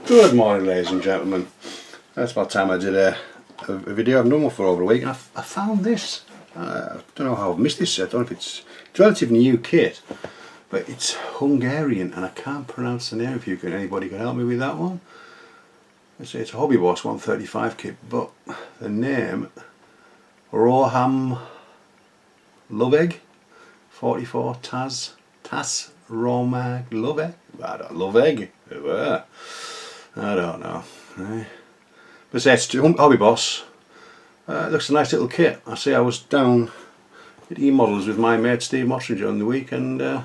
Good morning, ladies and gentlemen. That's about time I did a video. I've done one for over a week, and I found this. I don't know how I've missed this. I don't know if it's a relatively new kit, but it's Hungarian, and I can't pronounce the name. If anybody can help me with that one. I say it's a HobbyBoss 135 kit, but the name Rohamloveg 44 Tas Rohamloveg. I don't know. But it's HobbyBoss. It looks a nice little kit. I say I was down at E-Models with my mate Steve Mottram during the week, and I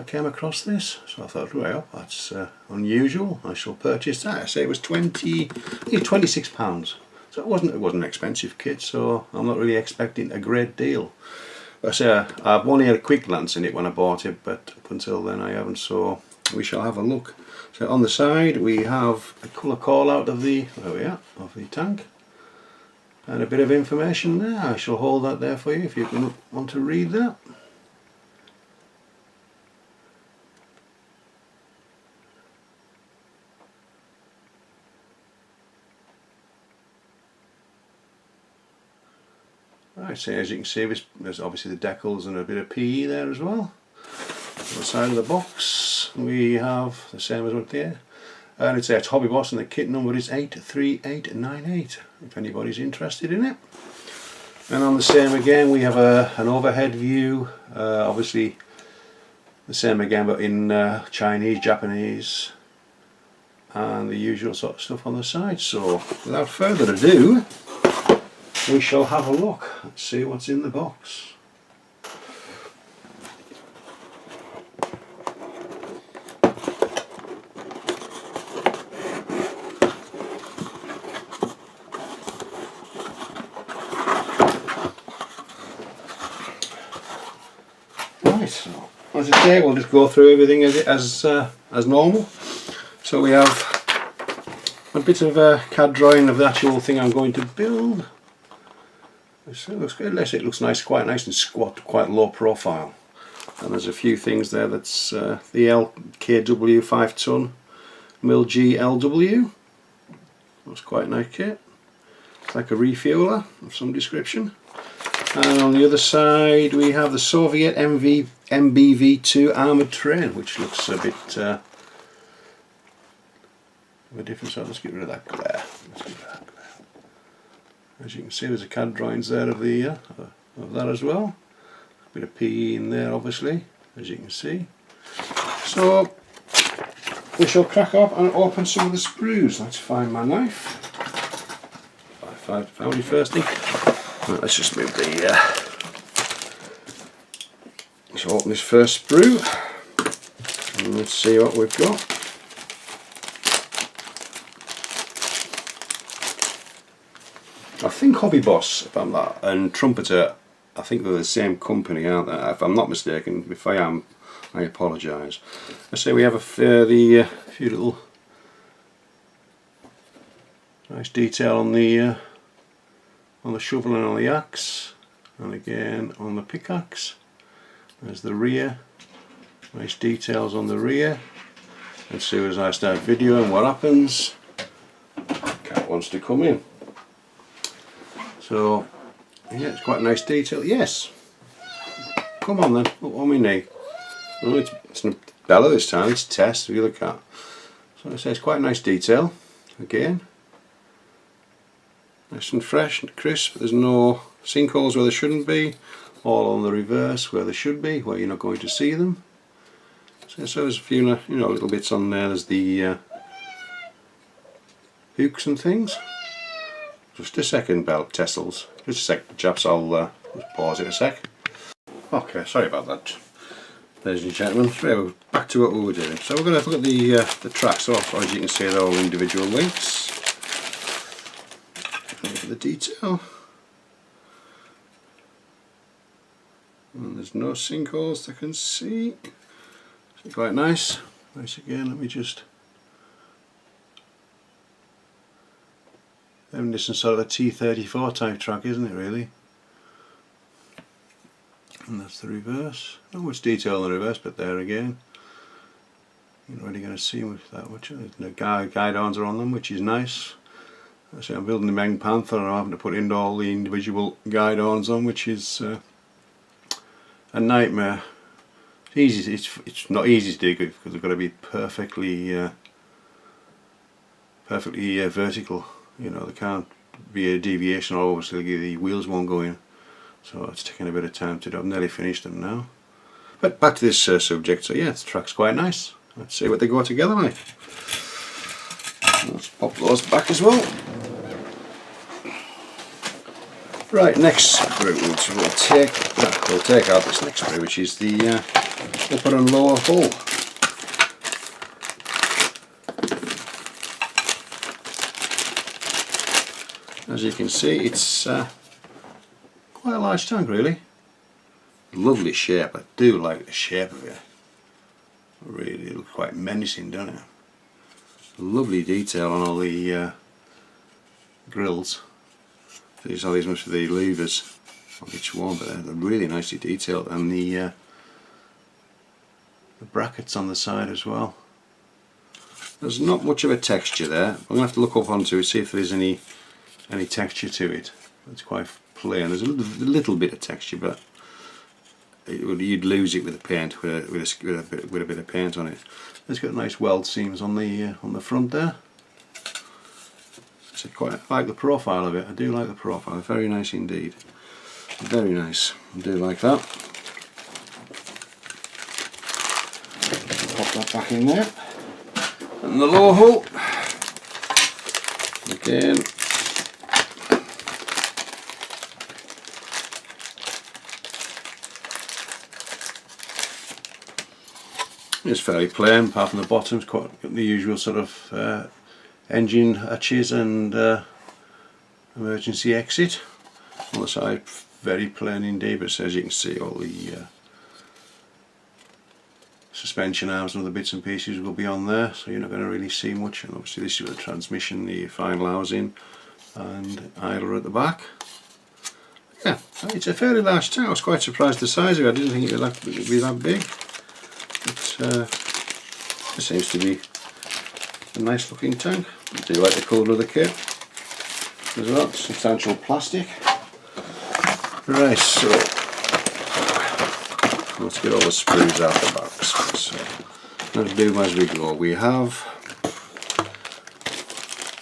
came across this. So I thought, well, that's unusual. I shall purchase that. I say it was £26. So it wasn't an expensive kit. So I'm not really expecting a great deal. But I say I've only had a quick glance in it when I bought it, but up until then I haven't. So we shall have a look. So on the side we have a colour call out of the tank, and a bit of information there. I shall hold that there for you if you want to read that. Right, so as you can see, there's obviously the decals and a bit of PE there as well. On the side of the box we have the same as what there, and it's HobbyBoss, and the kit number is 83898 if anybody's interested in it. And on the same again we have an overhead view, obviously the same again but in Chinese, Japanese, and the usual sort of stuff on the side. So without further ado, we shall have a look and see what's in the box. Right, so as I say, we'll just go through everything as normal. So we have a bit of a CAD drawing of the actual thing I'm going to build. So it looks good. It looks nice, quite nice and squat, quite low profile. And there's a few things there. That's the LKW 5-ton Mil G LW. That's quite a nice kit. It's like a refueler of some description. And on the other side we have the Soviet MBV-2 armoured train, which looks a bit of a different sort. Let's get rid of that glare. As you can see, there's a CAD drawings there of that as well. A bit of PE in there, obviously, as you can see. So we shall crack up and open some of the sprues. Let's find my knife. I found it first thing. Right, let's just move the. Let's open this first sprue and let's see what we've got. I think HobbyBoss, if I'm that, and Trumpeter, I think they're the same company, aren't they? If I'm not mistaken. If I am, I apologise. I say we have a few little nice detail on the shovel and on the axe, and again on the pickaxe. There's the rear, nice details on the rear. Let's see as I start videoing what happens. Cat wants to come in. So, yeah, it's quite a nice detail. Yes! Come on then, up on my knee. Oh, it's not Bella this time, it's Tess, the other cat. So I say it's quite a nice detail. Again, nice and fresh and crisp. There's no sinkholes where there shouldn't be, all on the reverse where there should be, where you're not going to see them. So there's a few little bits on there. There's the hooks and things. Just a second, belt tassels. Just a sec, chaps. I'll just pause it a sec. Okay, sorry about that, ladies and gentlemen. So back to what we were doing. So we're going to look at the tracks. So as you can see, they're all individual links. Look at the detail. And there's no sinkholes I can see. It's quite nice. Nice again. Let me just. This is sort of a T34 type track, isn't it, really? And that's the reverse. Not much detail on the reverse, but there again. You're not really going to see much that much. The guide-ons are on them, which is nice. So I'm building the Meng Panther and I'm having to put in all the individual guide-ons on, which is a nightmare. It's easy. It's not easy to do because they've got to be perfectly vertical. You know, there can't be a deviation all over, so the wheels won't go in. So it's taking a bit of time to do. I've nearly finished them now. But back to this subject. So yeah, the track's quite nice. Let's see what they go together like. Let's pop those back as well. Right, next sprue. So we'll take out this next sprue, which is the upper and lower hull. As you can see, it's quite a large tank, really. Lovely shape. I do like the shape of it. Really, it looks quite menacing, doesn't it? Lovely detail on all the grills. These must be the levers on each one, but they're really nicely detailed, and the brackets on the side as well. There's not much of a texture there. I'm going to have to look up onto it, see if there's any texture to it. It's quite plain. There's a little bit of texture, but you'd lose it with the paint, with a bit of paint on it. It's got nice weld seams on the front there. So I like the profile of it. I do like the profile. Very nice indeed. Very nice. I do like that. Pop that back in there. And the lower hull. Again. It's fairly plain, apart from the bottom's got the usual sort of engine hatches and emergency exit. On the side, very plain indeed, but as you can see, all the suspension arms and other bits and pieces will be on there, so you're not going to really see much. And obviously this is the transmission, the final housing and idler at the back. Yeah, it's a fairly large tank. I was quite surprised the size of it. I didn't think it would be that big. It seems to be a nice looking tank. I do like the colour of the kit as well. Substantial plastic. Right, so let's get all the sprues out the box. So let's do them as we go. We have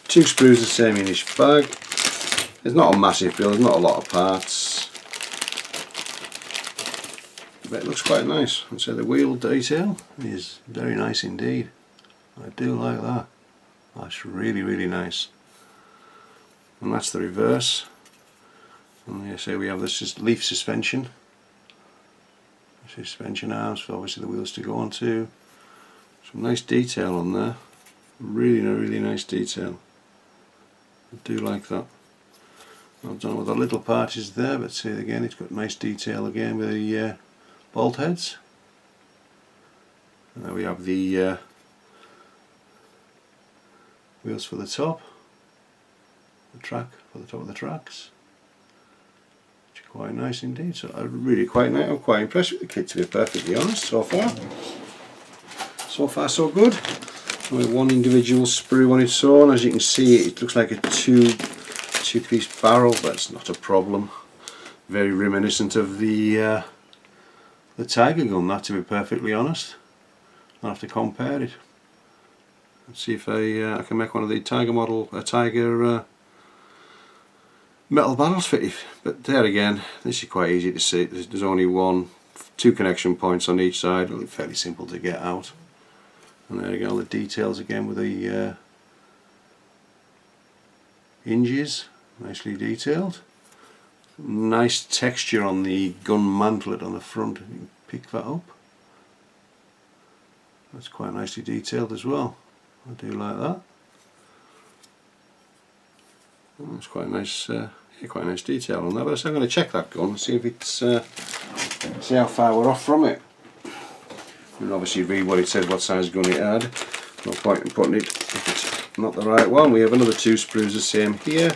2 sprues the same in each bag. There's not a massive build, there's not a lot of parts, but it looks quite nice. And so the wheel detail is very nice indeed. I do like that. That's really nice. And that's the reverse. And you see we have this leaf suspension. Suspension arms for obviously the wheels to go onto. Some nice detail on there. Really nice detail. I do like that. I don't know what the little part is there, but see again, it's got nice detail again with the bolt heads. And there we have the wheels for the top, the track for the top of the tracks, which are quite nice indeed. So I'm quite impressed with the kit, to be perfectly honest. So far so good. With one individual sprue on its own, as you can see, it looks like a two-piece barrel. That's not a problem. Very reminiscent of the Tiger gun, that, to be perfectly honest. I'll have to compare it and see if I can make one of the Tiger metal barrels fit it. But there again, this is quite easy to see. There's only 2 connection points on each side. Fairly simple to get out. And there you go, the details again with the hinges, nicely detailed. Nice texture on the gun mantlet on the front. You can pick that up. That's quite nicely detailed as well. I do like that. That's quite nice. Quite nice detail on that. But so I'm going to check that gun and see if it's see how far we're off from it. And obviously read what it says, what size gun it had. No point in putting it if it's not the right one. We have another 2 sprues the same here,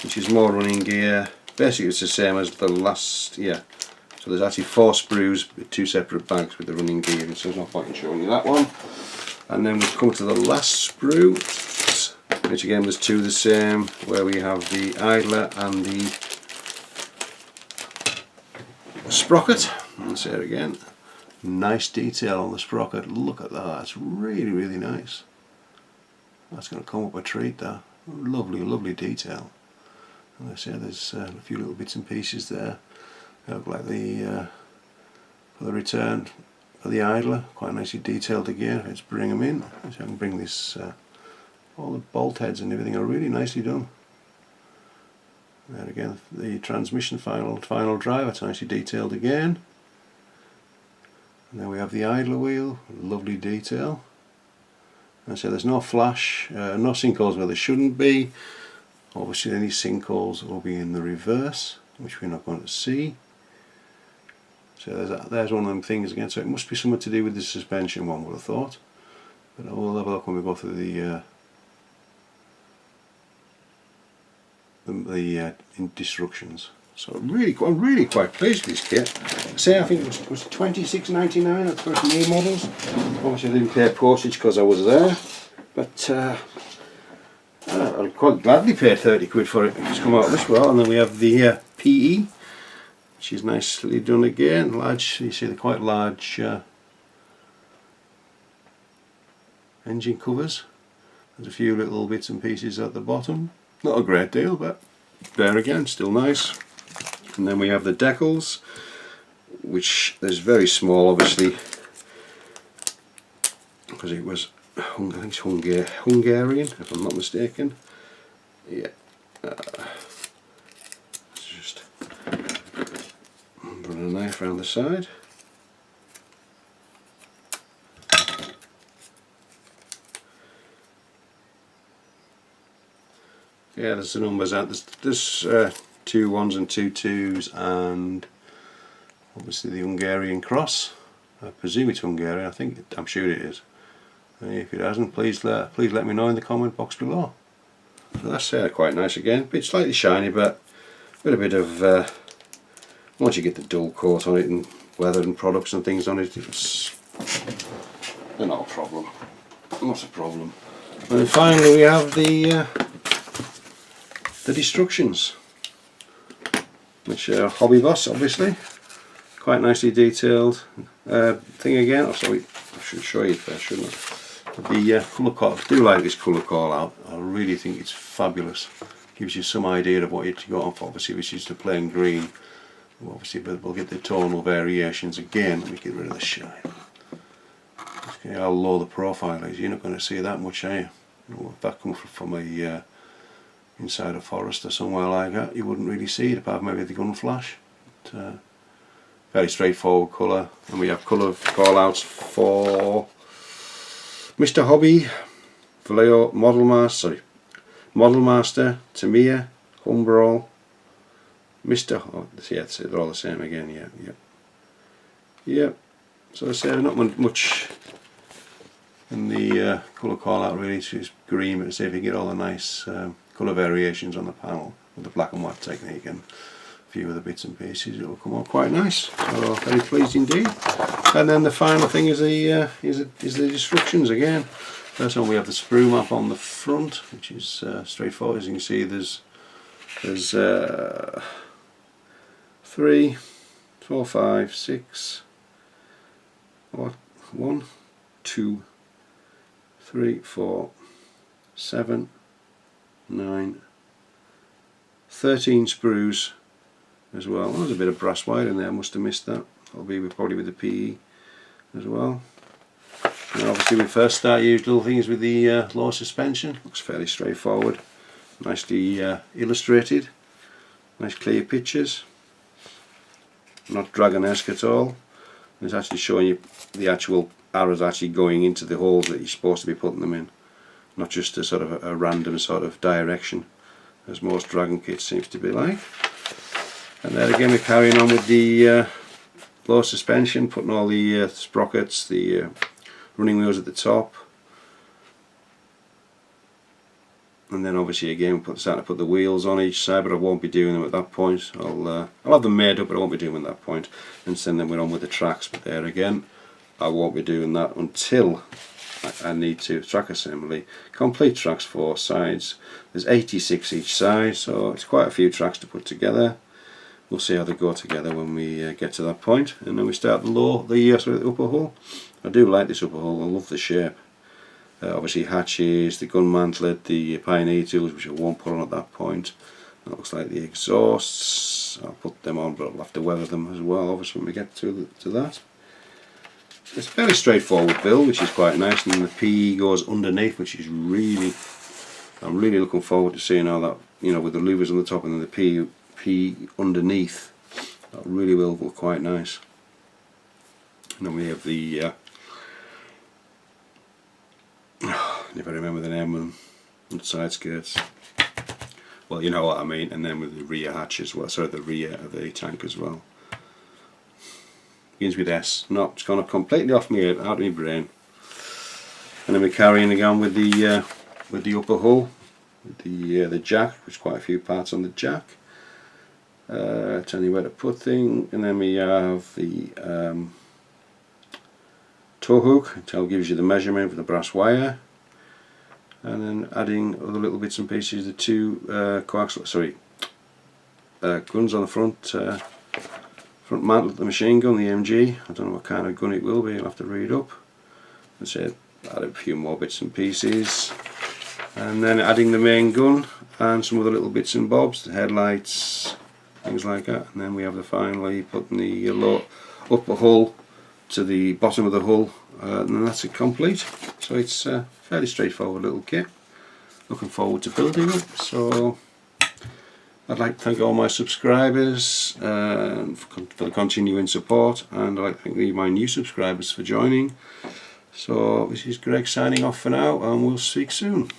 which is more running gear. Basically it's the same as the last, yeah. So there's actually 4 sprues with 2 separate bags with the running gear, so there's no point in showing you that one. And then we come to the last sprue, which again was two the same, where we have the idler and the sprocket. And say it again, nice detail on the sprocket. Look at that, that's really nice. That's going to come up a treat, that. Lovely detail. And I say there's a few little bits and pieces there. They look like the for the return for the idler, quite nicely detailed again. Let's bring them in. So I can bring this. All the bolt heads and everything are really nicely done. There again, the transmission final drive. It's nicely detailed again. And then we have the idler wheel, lovely detail. And so there's no flash, no sinkholes where there shouldn't be. Obviously any sinkholes will be in the reverse, which we're not going to see. So there's one of them things again, so it must be something to do with the suspension, one would have thought. But we'll have a look when we go through the instructions. So I'm really quite pleased with this kit. Say I think it was $26.99 at first May models. Obviously I didn't pay postage because I was there, but I'll quite gladly pay 30 quid for it. It's come out this well. And then we have the PE, which is nicely done again. Large, you see they're quite large engine covers. There's a few little bits and pieces at the bottom. Not a great deal, but there again, still nice. And then we have the decals, which is very small, obviously, because it was, I think it's Hungarian, if I'm not mistaken. Yeah. Let's just run a knife around the side. Yeah, there's the numbers out. There's 2 1s and 2 2s, and obviously the Hungarian cross. I presume it's Hungarian. I'm sure it is. If it hasn't, please let me know in the comment box below. So that's quite nice again. Bit slightly shiny, but with a bit of once you get the dual coat on it and weather and products and things on it, they're not a problem. Not a problem. And then finally we have the destructions, which are HobbyBoss, obviously, quite nicely detailed thing again. Oh, sorry, I should show you first, shouldn't I? The colour call, I do like this colour call out. I really think it's fabulous. Gives you some idea of what you've got off. Obviously, if it's just a plain green, obviously, but we'll get the tonal variations again. Let me get rid of the shine. Okay, how low the profile is. You're not going to see that much, are you? If that comes from a inside a forest or somewhere like that, you wouldn't really see it, apart from maybe the gun flash. But, very straightforward colour, and we have colour call outs for Mr. Hobby, Vallejo, Model Master, Tamiya, Humbrol, Mr. Oh, yeah, they're all the same again. Yeah. So I say not much in the colour call out really. It's just green, but see if you get all the nice colour variations on the panel with the black and white technique and a few other bits and pieces. It will come out quite nice. So very pleased indeed. And then the final thing is the instructions again. First one we have the sprue map on the front, which is straightforward. As you can see, there's 3, 4, 5, 6, 1, 2, 3, 4, 7, 9, 13 sprues as well. There's a bit of brass wire in there, I must have missed that. That'll be probably with the PE as well. And obviously we first start usual things with the low suspension. Looks fairly straightforward, nicely illustrated, nice clear pictures, not dragon-esque at all. It's actually showing you the actual arrows actually going into the holes that you're supposed to be putting them in, not just a sort of a random sort of direction as most dragon kits seems to be like. And then again we're carrying on with the low suspension, putting all the sprockets, the running wheels at the top, and then obviously again starting to put the wheels on each side, but I won't be doing them at that point. I'll have them made up, but I won't be doing them at that point, and then we're on with the tracks. But there again, I won't be doing that until I need to track assembly, complete tracks 4 sides. There's 86 each side, so it's quite a few tracks to put together. We'll see how they go together when we get to that point, and then we start the upper hull. I do like this upper hull. I love the shape. Obviously hatches, the gun mantlet, the pioneer tools, which I won't put on at that point. That looks like the exhausts. I'll put them on, but I'll have to weather them as well, obviously, when we get to that. It's a fairly straightforward build, which is quite nice, and the P goes underneath, which is really, I'm really looking forward to seeing how that, you know, with the louvers on the top and then the P underneath. That really will look quite nice. And then we have the never remember the name of them, side skirts. Well, you know what I mean. And then with the rear hatch as well, sorry, the rear of the tank as well. Begins with S. No, it's gone completely off me, out of my brain. And then we're carrying again with the upper hull, with the jack, which quite a few parts on the jack. Tell you where to put things, and then we have the tow hook, which gives you the measurement for the brass wire, and then adding other little bits and pieces. The two guns on the front mantle of the machine gun, the MG. I don't know what kind of gun it will be. I'll have to read up. And say add a few more bits and pieces, and then adding the main gun and some other little bits and bobs, the headlights, things like that. And then we have finally putting the upper hull to the bottom of the hull, and then that's it complete. So it's a fairly straightforward little kit. Looking forward to building it. So I'd like to thank all my subscribers for the continuing support, and I'd like to thank my new subscribers for joining. So this is Greg signing off for now, and we'll speak soon.